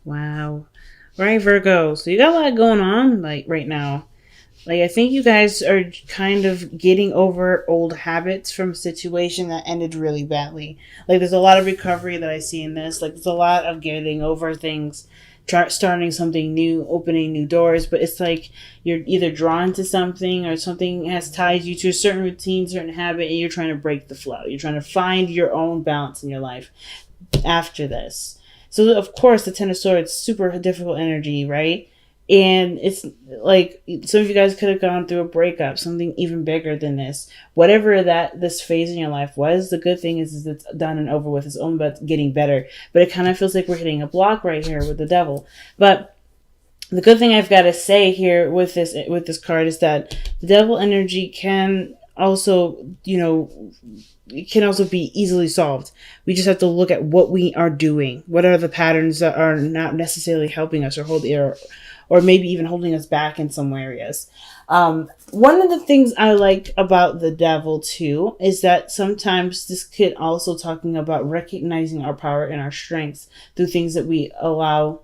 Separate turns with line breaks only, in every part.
Wow. Right, Virgo. So you got a lot going on like right now. Like I think you guys are kind of getting over old habits from a situation that ended really badly. Like there's a lot of recovery that I see in this. Like there's a lot of getting over things, starting something new, opening new doors. But it's like you're either drawn to something or something has tied you to a certain routine, certain habit, and you're trying to break the flow. You're trying to find your own balance in your life after this. So of course the Ten of Swords, super difficult energy, right? And it's like some of you guys could have gone through a breakup, something even bigger than this. Whatever that this phase in your life was, the good thing is it's done and over with. It's only about getting better. But it kind of feels like we're hitting a block right here with the devil. But the good thing I've got to say here with this card is that the devil energy can also, it can also be easily solved. We just have to look at what we are doing. What are the patterns that are not necessarily helping us or maybe even holding us back in some areas. One of the things I like about the devil too is that sometimes this could also talking about recognizing our power and our strengths through things that we allow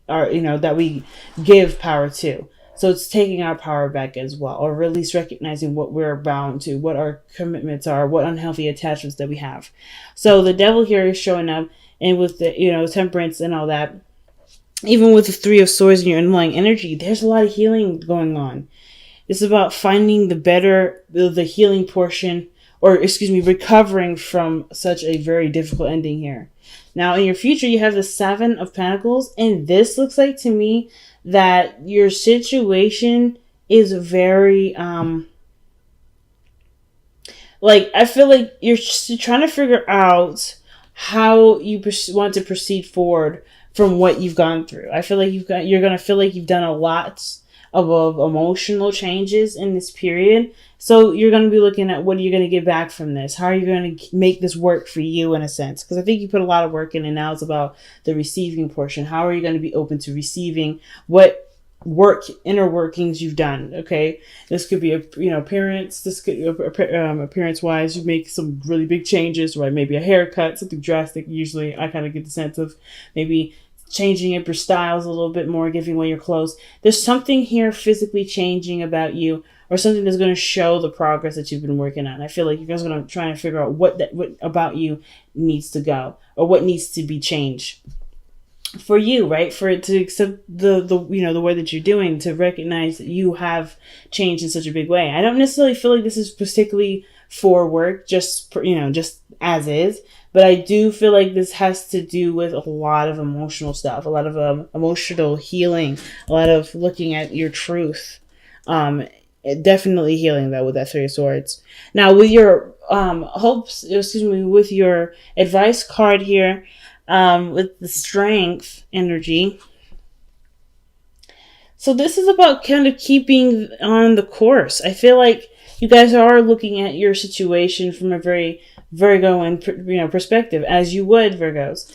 that we give power to. So it's taking our power back as well, or at least recognizing what we're bound to, what our commitments are, what unhealthy attachments that we have. So the devil here is showing up, and with the temperance and all that, even with the Three of Swords in your underlying energy, there's a lot of healing going on. It's about finding the healing portion, or excuse me, recovering from such a very difficult ending here. Now, in your future, you have the Seven of Pentacles, and this looks like to me that your situation is very, I feel like you're trying to figure out how you want to proceed forward from what you've gone through. I feel like you're going to feel like you've done a lot of emotional changes in this period. So you're going to be looking at what are you going to get back from this? How are you going to make this work for you in a sense? Because I think you put a lot of work in, and now it's about the receiving portion. How are you going to be open to receiving what inner workings you've done? Okay, this could be appearance. This could appearance wise, you make some really big changes, right? Maybe a haircut, something drastic. Usually I kind of get the sense of maybe changing up your styles a little bit more, giving away your clothes. There's something here physically changing about you, or something that's going to show the progress that you've been working on. I feel like you guys are going to try and figure out what about you needs to go, or what needs to be changed for you, right? For it to accept the way that you're doing, to recognize that you have changed in such a big way. I don't necessarily feel like this is particularly for work, just as is. But I do feel like this has to do with a lot of emotional stuff, a lot of emotional healing, a lot of looking at your truth. Definitely healing though with that Three of Swords. Now with your with your advice card here, with the Strength energy. So this is about kind of keeping on the course. I feel like you guys are looking at your situation from a very Virgo and perspective, as you would, Virgos.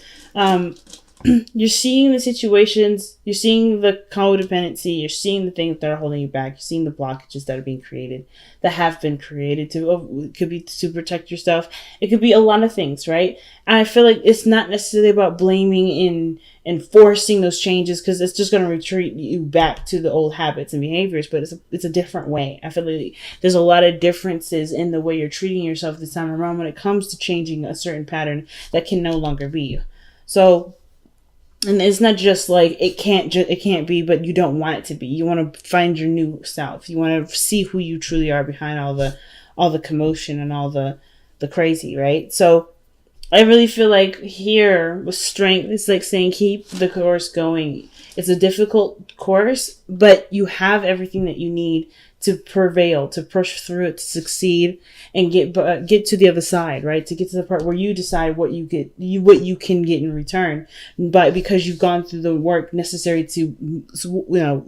You're seeing the situations, you're seeing the codependency, you're seeing the things that are holding you back, you're seeing the blockages that are being created, that have been created it could be to protect yourself. It could be a lot of things, right? And I feel like it's not necessarily about blaming and forcing those changes, because it's just going to retreat you back to the old habits and behaviors, but it's a different way. I feel like there's a lot of differences in the way you're treating yourself this time around when it comes to changing a certain pattern that can no longer be you. So, and it's not just like it can't be, but you don't want it to be. You want to find your new self. You want to see who you truly are behind all the commotion and all the crazy, right? So I really feel like here with Strength, it's like saying keep the course going. It's a difficult course, but you have everything that you need to prevail, to push through it, to succeed, and get to the other side, right? To get to the part where you decide what you can get in return, but because you've gone through the work necessary to,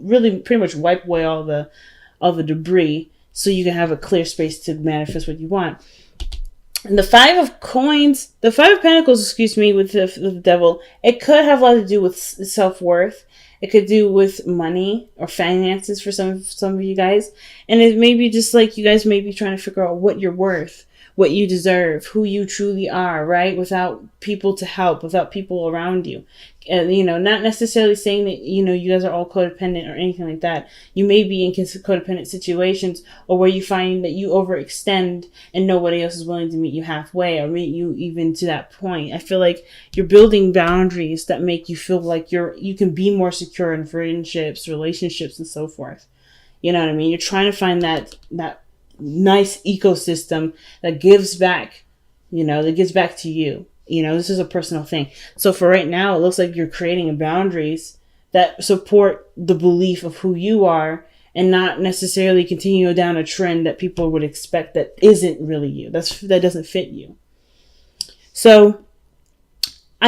really pretty much wipe away all the debris, so you can have a clear space to manifest what you want. And the Five of Pentacles, excuse me, with the devil, it could have a lot to do with self-worth. It could do with money or finances for some of you guys. And it may be just like you guys may be trying to figure out what you're worth, what you deserve, who you truly are, right? Without people to help, without people around you. you know, not necessarily saying that, you know, you guys are all codependent or anything like that. You may be in codependent situations, or where you find that you overextend and nobody else is willing to meet you halfway or meet you even to that point. I feel like you're building boundaries that make you feel like you can be more secure in friendships, relationships, and so forth. You know what I mean? You're trying to find that nice ecosystem that gives back, you know, that gives back to you. You know, this is a personal thing. So for right now, it looks like you're creating boundaries that support the belief of who you are, and not necessarily continue down a trend that people would expect that isn't really you. That doesn't fit you. So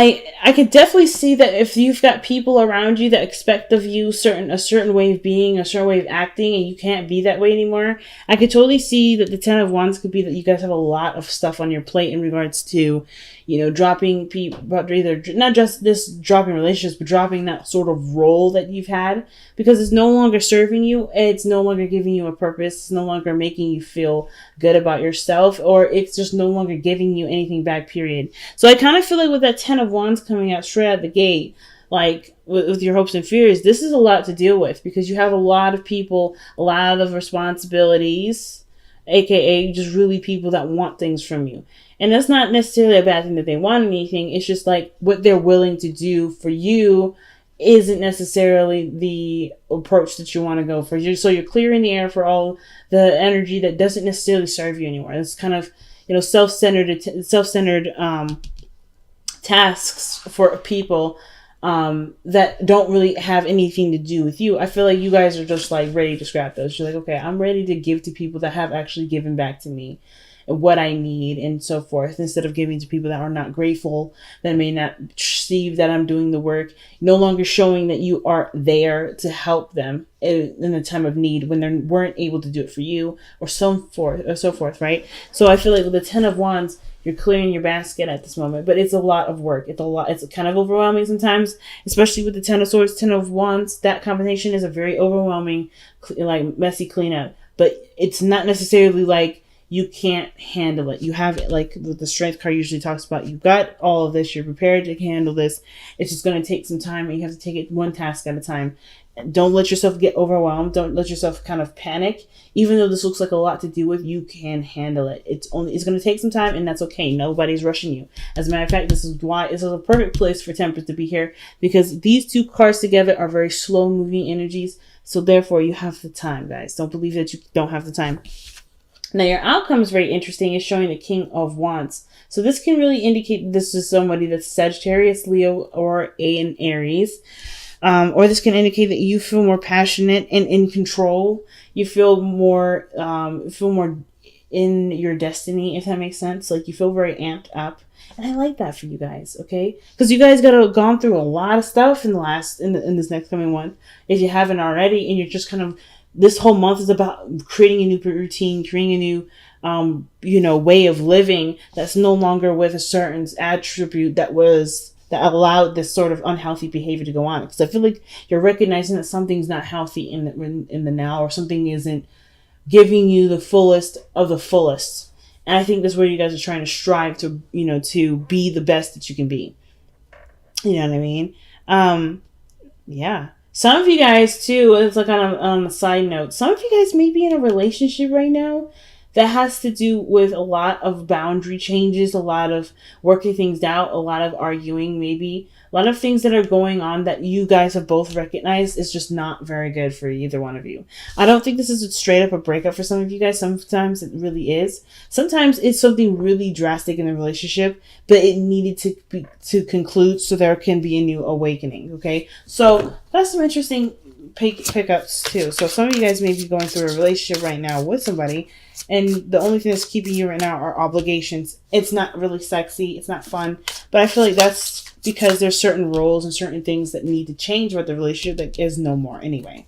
I could definitely see that if you've got people around you that expect of you a certain way of being, a certain way of acting, and you can't be that way anymore, I could totally see that the 10 of Wands could be that you guys have a lot of stuff on your plate in regards to, you know, dropping people, but either not just this dropping relationships, but dropping that sort of role that you've had, because it's no longer serving you. It's no longer giving you a purpose. It's no longer making you feel good about yourself, or it's just no longer giving you anything back, period. So I kind of feel like with that 10 of Wands coming out straight out the gate, like with your hopes and fears, this is a lot to deal with, because you have a lot of people, a lot of responsibilities, aka just really people that want things from you. And that's not necessarily a bad thing that they want anything. It's just like what they're willing to do for you isn't necessarily the approach that you want to go for. So you're clearing the air for all the energy that doesn't necessarily serve you anymore. It's kind of, you know, self-centered tasks for people that don't really have anything to do with you. I feel like you guys are just like ready to scrap those. You're like, okay, I'm ready to give to people that have actually given back to me what I need and so forth, instead of giving to people that are not grateful, that may not perceive that I'm doing the work, no longer showing that you are there to help them in a time of need when they weren't able to do it for you, or so forth, right? So I feel like with the 10 of Wands, you're clearing your basket at this moment, but it's a lot of work. It's kind of overwhelming sometimes, especially with the 10 of Swords, 10 of Wands. That combination is a very overwhelming, like messy cleanup, but it's not necessarily like you can't handle it. You have it, like the Strength card usually talks about. You've got all of this. You're prepared to handle this. It's just going to take some time, and you have to take it one task at a time. Don't let yourself get overwhelmed. Don't let yourself kind of panic. Even though this looks like a lot to deal with, you can handle it. It's going to take some time, and that's okay. Nobody's rushing you. As a matter of fact, this is a perfect place for Temperance to be here, because these two cards together are very slow moving energies. So therefore, you have the time, guys. Don't believe that you don't have the time. Now, your outcome is very interesting. It's showing the King of Wands. So this can really indicate this is somebody that's Sagittarius, Leo, or an Aries. Or this can indicate that you feel more passionate and in control. You feel more in your destiny, if that makes sense. Like you feel very amped up. And I like that for you guys, okay? Because you guys gone through a lot of stuff in this next coming month, if you haven't already, and you're just kind of, this whole month is about creating a new routine, creating a new, way of living that's no longer with a certain attribute that allowed this sort of unhealthy behavior to go on. Because I feel like you're recognizing that something's not healthy in the now, or something isn't giving you the fullest of the fullest. And I think that's where you guys are trying to strive to, to be the best that you can be. You know what I mean? Yeah. Some of you guys, too, it's like on a side note, some of you guys may be in a relationship right now that has to do with a lot of boundary changes, a lot of working things out, a lot of arguing, maybe a lot of things that are going on that you guys have both recognized is just not very good for either one of you. I don't think this is straight up a breakup for some of you guys. Sometimes it really is. Sometimes it's something really drastic in the relationship, but it needed to conclude so there can be a new awakening. Okay, so that's some interesting pickups too. So some of you guys may be going through a relationship right now with somebody, and the only thing that's keeping you right now are obligations. It's not really sexy. It's not fun. But I feel like that's because there's certain roles and certain things that need to change about the relationship that is no more anyway.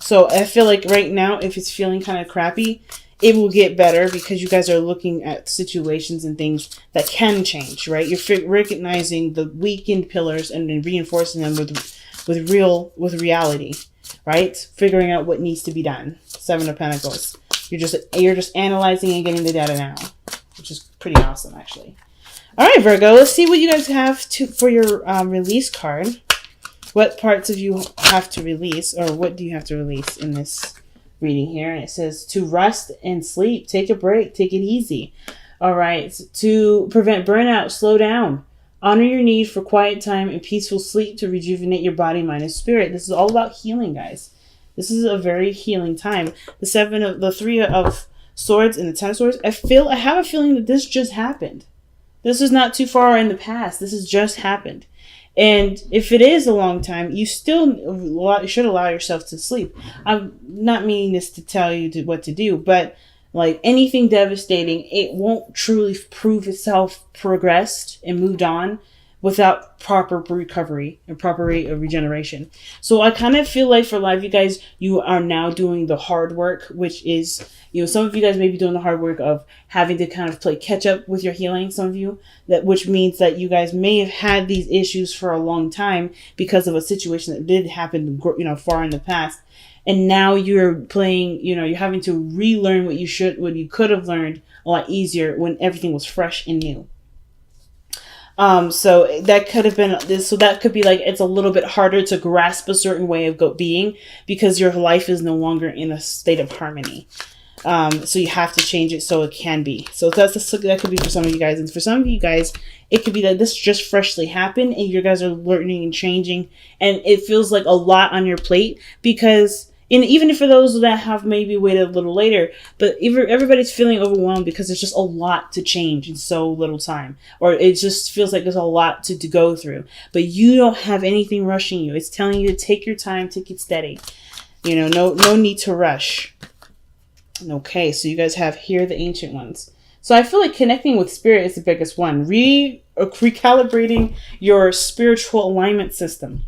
So I feel like right now, if it's feeling kind of crappy, it will get better because you guys are looking at situations and things that can change, right? You're recognizing the weakened pillars and then reinforcing them with reality, right? Figuring out what needs to be done. 7 of Pentacles. You're just analyzing and getting the data now, which is pretty awesome, actually. All right, Virgo, let's see what you guys have for your release card. What parts of you have to release, or what do you have to release in this reading here? And it says to rest and sleep, take a break, take it easy. All right, to prevent burnout, slow down. Honor your need for quiet time and peaceful sleep to rejuvenate your body, mind, and spirit. This is all about healing, guys. This is a very healing time. The Three of Swords and the Ten of Swords. I have a feeling that this just happened. This is not too far in the past. This has just happened. And if it is a long time, you still should allow yourself to sleep. I'm not meaning this to tell you what to do, but like anything devastating, it won't truly prove itself progressed and moved on without proper recovery and proper regeneration. So I kind of feel like for a lot of you guys, you are now doing the hard work, which is, some of you guys may be doing the hard work of having to kind of play catch up with your healing. Some of you, which means that you guys may have had these issues for a long time because of a situation that did happen, far in the past. And now you're playing, you're having to relearn what you could have learned a lot easier when everything was fresh and new. So that could have been this. So that could be like, it's a little bit harder to grasp a certain way of being because your life is no longer in a state of harmony. So you have to change it so it can be. So that could be for some of you guys. And for some of you guys, it could be that this just freshly happened and you guys are learning and changing. And it feels like a lot on your plate because... And even for those that have maybe waited a little later, but everybody's feeling overwhelmed because there's just a lot to change in so little time. Or it just feels like there's a lot to go through. But you don't have anything rushing you. It's telling you to take your time, take it steady. No need to rush. Okay, so you guys have here the Ancient Ones. So I feel like connecting with spirit is the biggest one. Recalibrating your spiritual alignment system.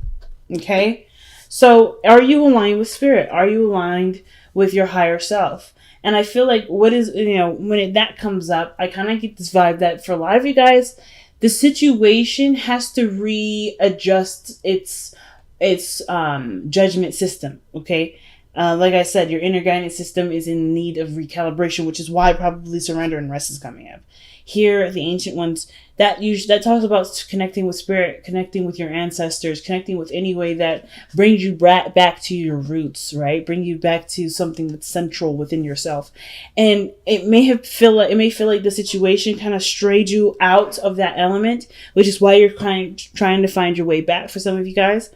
Okay? So are you aligned with spirit? Are you aligned with your higher self? And I feel like when that comes up, I kind of get this vibe that for a lot of you guys, the situation has to readjust its judgment system. Okay. Like I said, your inner guidance system is in need of recalibration, which is why probably surrender and rest is coming up. Here, the Ancient Ones, that talks about connecting with spirit, connecting with your ancestors, connecting with any way that brings you back to your roots, right? Bring you back to something that's central within yourself. And it may feel like the situation kind of strayed you out of that element, which is why you're trying to find your way back for some of you guys.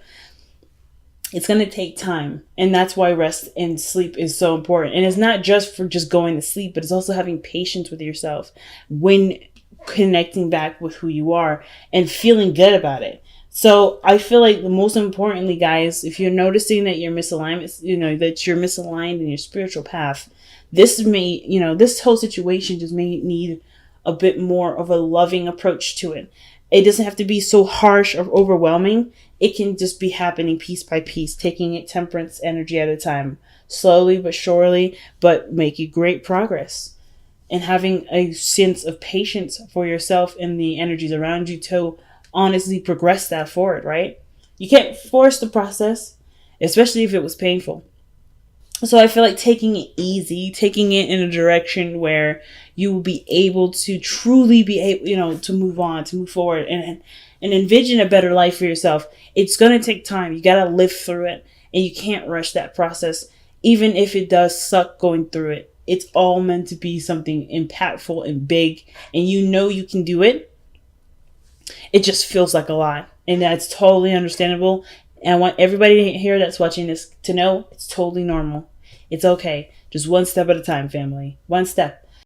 It's going to take time. And that's why rest and sleep is so important. And it's not just for just going to sleep, but it's also having patience with yourself when connecting back with who you are and feeling good about it. So I feel like the most importantly, guys, if you're noticing that you're misaligned, that you're misaligned in your spiritual path, this whole situation just may need a bit more of a loving approach to it. It doesn't have to be so harsh or overwhelming. It can just be happening piece by piece, taking it temperance energy at a time, slowly but surely, but making great progress and having a sense of patience for yourself and the energies around you to honestly progress that forward, right? You can't force the process, especially if it was painful. So I feel like taking it easy, taking it in a direction where you will be able to truly be able, to move on, to move forward and envision a better life for yourself. It's going to take time. You got to live through it and you can't rush that process. Even if it does suck going through it, it's all meant to be something impactful and big and you can do it. It just feels like a lot and that's totally understandable. And I want everybody here that's watching this to know it's totally normal. It's okay. Just one step at a time, family. One step.